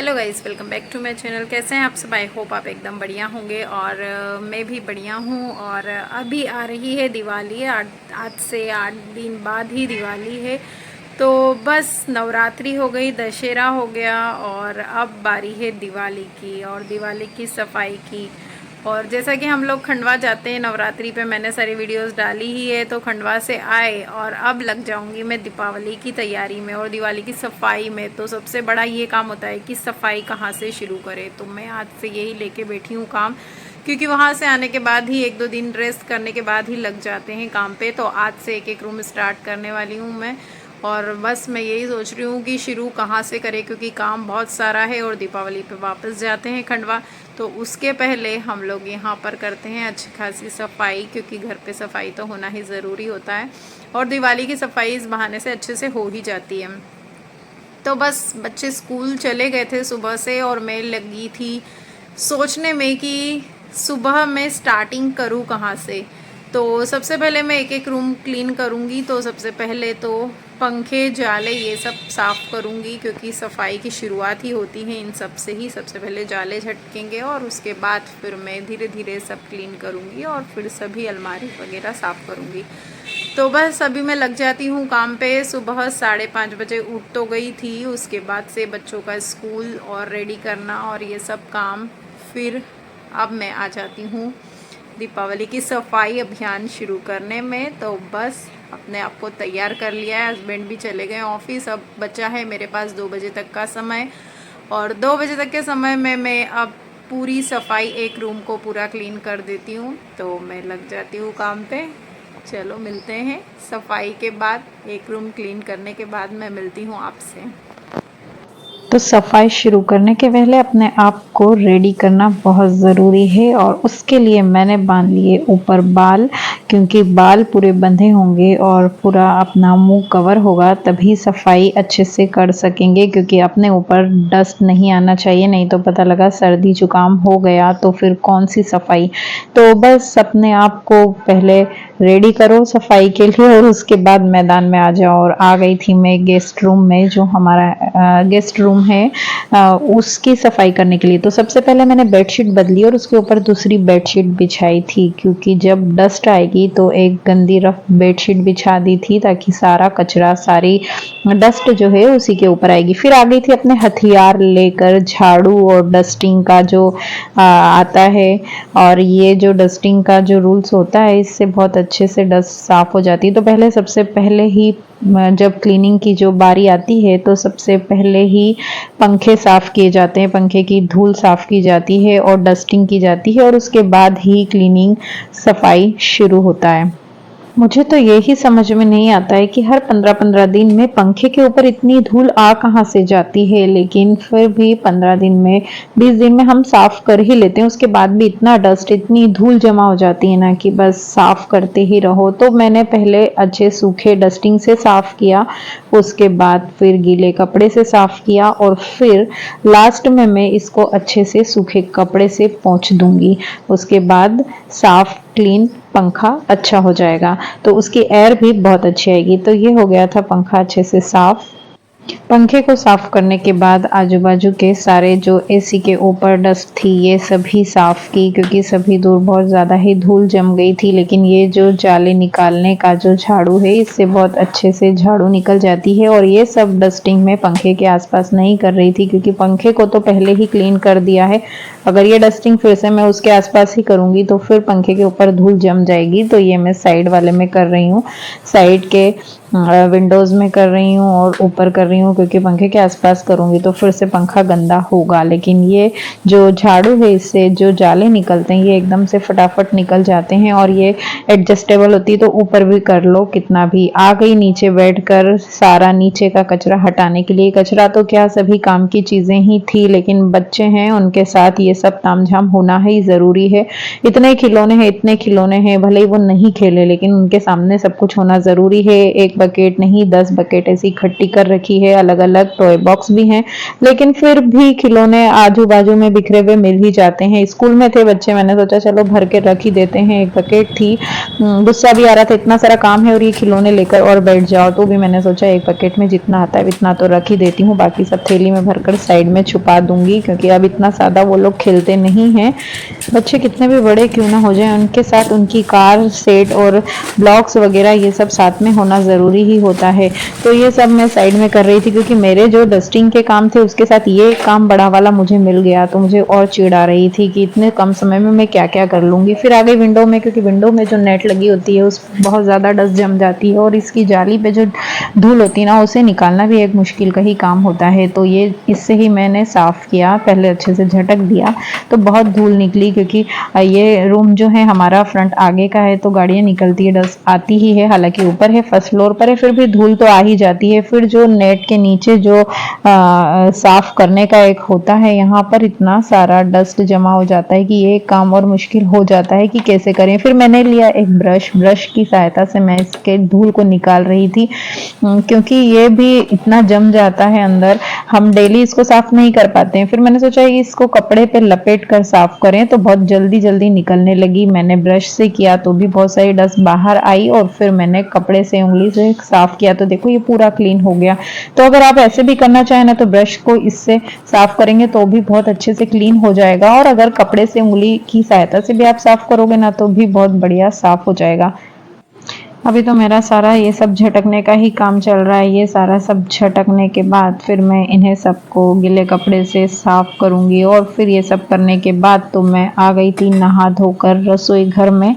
Hello guys, welcome back to my channel. कैसे हैं आप सब? आई होप आप एकदम बढ़िया होंगे और मैं भी बढ़िया हूँ। और अभी आ रही है दिवाली। आज से 8 दिन बाद ही दिवाली है। तो बस नवरात्रि हो गई, दशहरा हो गया और अब बारी है दिवाली की और दिवाली की सफाई की। और जैसा कि हम लोग खंडवा जाते हैं नवरात्रि पे, मैंने सारी वीडियोस डाली ही है। तो खंडवा से आए और अब लग जाऊंगी मैं दीपावली की तैयारी में और दिवाली की सफाई में। तो सबसे बड़ा ये काम होता है कि सफाई कहाँ से शुरू करें। तो मैं आज से यही लेके बैठी हूँ काम, क्योंकि वहाँ से आने के बाद ही 1-2 दिन रेस्ट करने के बाद ही लग जाते हैं काम पे। तो आज से एक एक रूम स्टार्ट करने वाली हूँ मैं। और बस मैं यही सोच रही हूँ कि शुरू कहाँ से करें, क्योंकि काम बहुत सारा है और दीपावली पे वापस जाते हैं खंडवा। तो उसके पहले हम लोग यहाँ पर करते हैं अच्छी खासी सफाई, क्योंकि घर पे सफाई तो होना ही ज़रूरी होता है और दिवाली की सफाई इस बहाने से अच्छे से हो ही जाती है। तो बस बच्चे स्कूल चले गए थे सुबह से और मैं लगी थी सोचने में कि सुबह मैं स्टार्टिंग करूँ कहाँ से। तो सबसे पहले मैं एक एक रूम क्लीन करूँगी। तो सबसे पहले तो पंखे जाले ये सब साफ़ करूँगी, क्योंकि सफाई की शुरुआत ही होती है इन सब से ही। सबसे पहले जाले झटकेंगे और उसके बाद फिर मैं धीरे धीरे सब क्लीन करूँगी और फिर सभी अलमारी वगैरह साफ़ करूँगी। तो बस अभी मैं लग जाती हूँ काम पे। सुबह 5:30 बजे उठ तो गई थी, उसके बाद से बच्चों का स्कूल और रेडी करना और ये सब काम। फिर अब मैं आ जाती हूँ दीपावली की सफाई अभियान शुरू करने में। तो बस अपने आप को तैयार कर लिया है। हस्बैंड भी चले गए ऑफिस। अब बचा है मेरे पास 2 बजे तक का समय और 2 बजे तक के समय में मैं अब पूरी सफाई एक रूम को पूरा क्लीन कर देती हूँ। तो मैं लग जाती हूँ काम पे। चलो मिलते हैं सफाई के बाद, एक रूम क्लीन करने के बाद मैं मिलती हूँ आपसे। तो सफाई शुरू करने के पहले अपने आप को रेडी करना बहुत ज़रूरी है और उसके लिए मैंने बांध लिए ऊपर बाल, क्योंकि बाल पूरे बंधे होंगे और पूरा अपना मुंह कवर होगा तभी सफाई अच्छे से कर सकेंगे, क्योंकि अपने ऊपर डस्ट नहीं आना चाहिए, नहीं तो पता लगा सर्दी जुकाम हो गया तो फिर कौन सी सफाई। तो बस अपने आप को पहले रेडी करो सफाई के लिए और उसके बाद मैदान में आ जाओ। और आ गई थी मैं गेस्ट रूम में, जो हमारा गेस्ट रूम है उसकी सफाई करने के लिए। तो सबसे पहले मैंने बेडशीट बदली और उसके ऊपर दूसरी बेडशीट बिछाई थी, क्योंकि जब डस्ट आएगी तो एक गंदी रफ बेडशीट बिछा दी थी ताकि सारा कचरा सारी डस्ट जो है उसी के ऊपर आएगी। फिर आ गई थी अपने हथियार लेकर, झाड़ू और डस्टिंग का जो आता है। और ये जो डस्टिंग का जो रूल्स होता है इससे बहुत अच्छे से डस्ट साफ हो जाती है। तो पहले सबसे पहले ही जब क्लीनिंग की जो बारी आती है तो सबसे पहले ही पंखे साफ किए जाते हैं, पंखे की धूल साफ की जाती है और डस्टिंग की जाती है और उसके बाद ही क्लीनिंग सफाई शुरू होता है। मुझे तो यही समझ में नहीं आता है कि हर 15-15 दिन में पंखे के ऊपर इतनी धूल आ कहाँ से जाती है, लेकिन फिर भी 15 दिन में 20 दिन में हम साफ कर ही लेते हैं। उसके बाद भी इतना डस्ट इतनी धूल जमा हो जाती है ना कि बस साफ करते ही रहो। तो मैंने पहले अच्छे सूखे डस्टिंग से साफ किया, उसके बाद फिर गीले कपड़े से साफ किया और फिर लास्ट में मैं इसको अच्छे से सूखे कपड़े से पोंछ दूंगी। उसके बाद साफ क्लीन पंखा अच्छा हो जाएगा, तो उसकी एयर भी बहुत अच्छी आएगी। तो ये हो गया था पंखा अच्छे से साफ। पंखे को साफ करने के बाद आजू बाजू के सारे जो एसी के ऊपर डस्ट थी ये सभी साफ की, क्योंकि सभी दूर बहुत ज़्यादा ही धूल जम गई थी। लेकिन ये जो जाले निकालने का जो झाड़ू है इससे बहुत अच्छे से झाड़ू निकल जाती है। और ये सब डस्टिंग में पंखे के आसपास नहीं कर रही थी, क्योंकि पंखे को तो पहले ही क्लीन कर दिया है। अगर ये डस्टिंग फिर से मैं उसके आसपास ही करूँगी तो फिर पंखे के ऊपर धूल जम जाएगी। तो ये मैं साइड वाले में कर रही हूँ, साइड के विंडोज़ में कर रही हूँ और ऊपर कर रही हूँ, क्योंकि पंखे के आसपास करूँगी तो फिर से पंखा गंदा होगा। लेकिन ये जो झाड़ू है इससे जो जाले निकलते हैं ये एकदम से फटाफट निकल जाते हैं और ये एडजस्टेबल होती है, तो ऊपर भी कर लो कितना भी। आ गई नीचे बैठकर सारा नीचे का कचरा हटाने के लिए। कचरा तो क्या सभी काम की चीज़ें ही थी, लेकिन बच्चे हैं उनके साथ ये सब तामझाम होना ही ज़रूरी है। इतने खिलौने हैं, भले ही वो नहीं खेले लेकिन उनके सामने सब कुछ होना ज़रूरी है। एक बकेट नहीं 10 बकेट ऐसी इकट्ठी कर रखी है। अलग अलग टॉय बॉक्स भी हैं, लेकिन फिर भी खिलौने आजू बाजू में बिखरे हुए मिल ही जाते हैं। स्कूल में थे बच्चे, मैंने सोचा चलो भर के रख ही देते हैं। एक बकेट थी, गुस्सा भी आ रहा था, इतना सारा काम है और ये खिलौने लेकर और बैठ जाओ, तो भी मैंने सोचा एक बकेट में जितना आता है इतना तो रख ही देती हूँ, बाकी सब थैली में भरकर साइड में छुपा दूंगी, क्योंकि अब इतना सादा वो लोग खेलते नहीं हैं। बच्चे कितने भी बड़े क्यों ना हो जाए, उनके साथ उनकी कार सेट और ब्लॉक्स वगैरह ये सब साथ में होना ज़रूरी ही होता है। तो ये सब मैं साइड में कर रही थी, क्योंकि मेरे जो डस्टिंग के काम थे उसके साथ ये काम बड़ा वाला मुझे मिल गया, तो मुझे और चिढ़ आ रही थी कि इतने कम समय में मैं क्या क्या कर लूँगी। फिर आ गई विंडो में, क्योंकि विंडो में जो नेट लगी होती है उस बहुत ज़्यादा डस्ट जम जाती है और इसकी जाली पे जो धूल होती है ना, उसे निकालना भी एक मुश्किल का ही काम होता है। तो ये इससे ही मैंने साफ़ किया, पहले अच्छे से झटक दिया तो बहुत धूल निकली, क्योंकि ये रूम जो है हमारा फ्रंट आगे का है, तो गाड़ियाँ निकलती है, डस्ट आती ही है। हालांकि ऊपर है, फर्स्ट फ्लोर पर है, फिर भी धूल तो आ ही जाती है। फिर जो नेट के नीचे जो साफ करने का एक होता है, यहाँ पर इतना सारा डस्ट जमा हो जाता है कि ये काम और मुश्किल हो जाता है कि कैसे करें। फिर मैंने लिया एक ब्रश की सहायता से मैं इसके धूल को निकाल रही थी, क्योंकि ये भी इतना जम जाता है अंदर, हम डेली इसको साफ नहीं कर पाते हैं। फिर मैंने सोचा इसको कपड़े पे लपेट कर साफ करें, तो बहुत जल्दी जल्दी निकलने लगी। मैंने ब्रश से किया तो भी बहुत सारी डस्ट बाहर आई, और फिर मैंने कपड़े से उंगली से साफ किया तो देखो ये पूरा क्लीन हो गया। तो अगर आप ऐसे भी करना चाहें ना, तो ब्रश को इससे साफ करेंगे तो भी बहुत अच्छे से क्लीन हो जाएगा, और अगर कपड़े से उंगली की सहायता से भी आप साफ करोगे ना, तो भी बहुत बढ़िया साफ हो जाएगा। अभी तो मेरा सारा ये सब झटकने का ही काम चल रहा है। ये सारा सब झटकने के बाद फिर मैं इन्हें सबको गीले कपड़े से साफ करूंगी, और फिर ये सब करने के बाद तो मैं आ गई थी नहा धोकर रसोई घर में,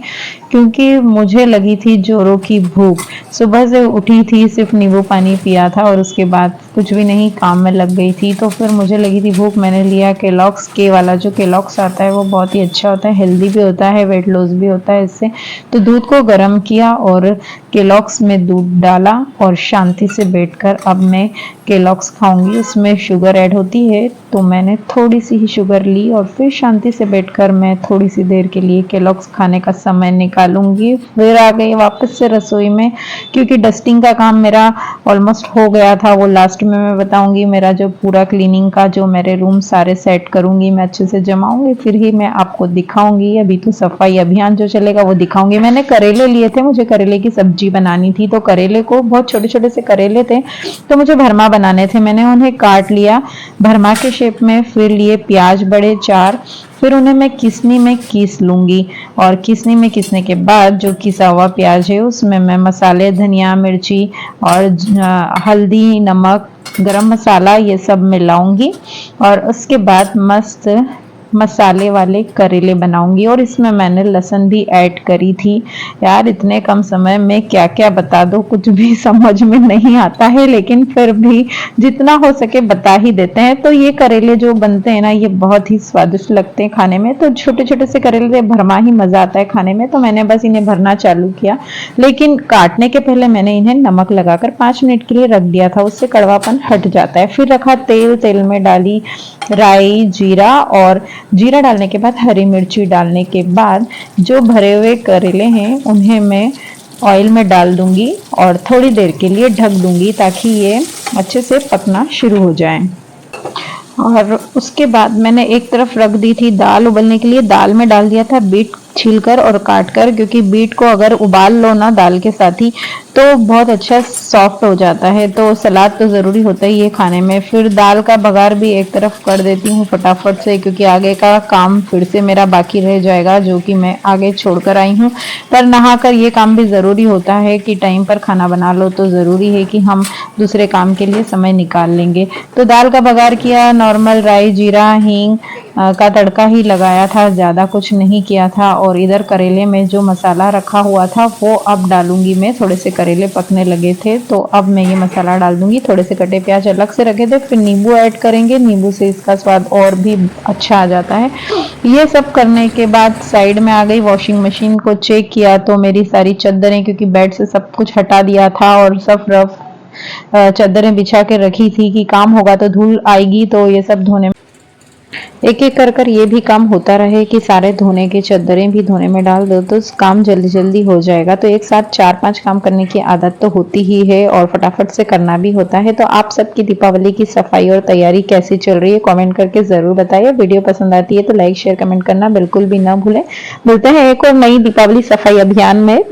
क्योंकि मुझे लगी थी जोरों की भूख। सुबह से उठी थी, सिर्फ नींबू पानी पिया था और उसके बाद कुछ भी नहीं, काम में लग गई थी। तो फिर मुझे लगी थी भूख, मैंने लिया केलॉग्स के वाला, जो केलॉग्स आता है वो बहुत ही अच्छा होता है, हेल्दी भी होता है, वेट लॉस भी होता है इससे। तो दूध को गर्म किया और केलॉग्स में दूध डाला और शांति से बैठकर अब मैं केलॉग्स खाऊंगी। उसमें शुगर ऐड होती है, तो मैंने थोड़ी सी ही शुगर ली और फिर शांति से बैठकर मैं थोड़ी सी देर के लिए केलॉग्स खाने का समय निकालूंगी। फिर आ गई वापस से रसोई में, क्योंकि डस्टिंग का काम मेरा ऑलमोस्ट हो गया था। वो लास्ट में मैं बताऊंगी, मेरा जो पूरा क्लीनिंग का, जो मेरे रूम सारे सेट करूंगी, मैं अच्छे से जमाऊंगी, फिर ही मैं आपको दिखाऊंगी। अभी तो सफाई अभियान जो चलेगा वो दिखाऊंगी। मैंने करेले लिए थे, मुझे करेले की सब्जी बनानी थी, तो करेले को, बहुत छोटे छोटे से करेले थे, तो मुझे भरमा बनाने थे। मैंने उन्हें काट लिया भरमा के शेप में, फिर लिए प्याज बड़े 4, फिर उन्हें मैं किसनी में कीस लूंगी, और किसनी में किसने के बाद जो किसा हुआ प्याज है उसमें मैं मसाले, धनिया, मिर्ची और हल्दी, नमक, गरम मसाला ये सब मिलाऊंगी, और उसके बाद मस्त मसाले वाले करेले बनाऊंगी। और इसमें मैंने लहसुन भी ऐड करी थी। यार इतने कम समय में क्या क्या बता दो, कुछ भी समझ में नहीं आता है, लेकिन फिर भी जितना हो सके बता ही देते हैं। तो ये करेले जो बनते हैं ना, ये बहुत ही स्वादिष्ट लगते हैं खाने में। तो छोटे छोटे से करेले भरमा ही मजा आता है खाने में, तो मैंने बस इन्हें भरना चालू किया, लेकिन काटने के पहले मैंने इन्हें नमक लगाकर 5 मिनट के लिए रख दिया था, उससे कड़वापन हट जाता है। फिर रखा तेल, तेल में डाली राई, जीरा, और जीरा डालने के बाद हरी मिर्ची डालने के बाद जो भरे हुए करेले हैं उन्हें मैं ऑयल में डाल दूंगी और थोड़ी देर के लिए ढक दूंगी, ताकि ये अच्छे से पकना शुरू हो जाए। और उसके बाद मैंने एक तरफ रख दी थी दाल उबलने के लिए। दाल में डाल दिया था बीट छीलकर और काटकर, क्योंकि बीट को अगर उबाल लो ना दाल के साथ ही तो बहुत अच्छा सॉफ्ट हो जाता है। तो सलाद तो ज़रूरी होता ही है खाने में। फिर दाल का बघार भी एक तरफ कर देती हूँ फटाफट से, क्योंकि आगे का काम फिर से मेरा बाकी रह जाएगा, जो कि मैं आगे छोड़कर आई हूँ। पर नहाकर ये काम भी ज़रूरी होता है कि टाइम पर खाना बना लो, तो ज़रूरी है कि हम दूसरे काम के लिए समय निकाल लेंगे। तो दाल का बघार किया, नॉर्मल राई, जीरा, हींग का तड़का ही लगाया था, ज़्यादा कुछ नहीं किया था। और इधर करेले में जो मसाला रखा हुआ था वो अब डालूंगी मैं। थोड़े से करेले पकने लगे थे, तो अब मैं ये मसाला डाल दूंगी। थोड़े से कटे प्याज अलग से रखे थे, फिर नींबू ऐड करेंगे, नींबू से इसका स्वाद और भी अच्छा आ जाता है। ये सब करने के बाद साइड में आ गई, वॉशिंग मशीन को चेक किया तो मेरी सारी चादरें, क्योंकि बेड से सब कुछ हटा दिया था और सब रफ चादरें बिछा के रखी थी कि काम होगा तो धूल आएगी, तो ये सब धोने एक एक कर कर ये भी काम होता रहे कि सारे धोने के चद्दरें भी धोने में डाल दो तो काम जल्दी जल्दी हो जाएगा। तो एक साथ 4-5 काम करने की आदत तो होती ही है और फटाफट से करना भी होता है। तो आप सबकी दीपावली की सफाई और तैयारी कैसी चल रही है कमेंट करके जरूर बताइए। वीडियो पसंद आती है तो लाइक शेयर कमेंट करना बिल्कुल भी ना भूलें। मिलते हैं एक और नई दीपावली सफाई अभियान में।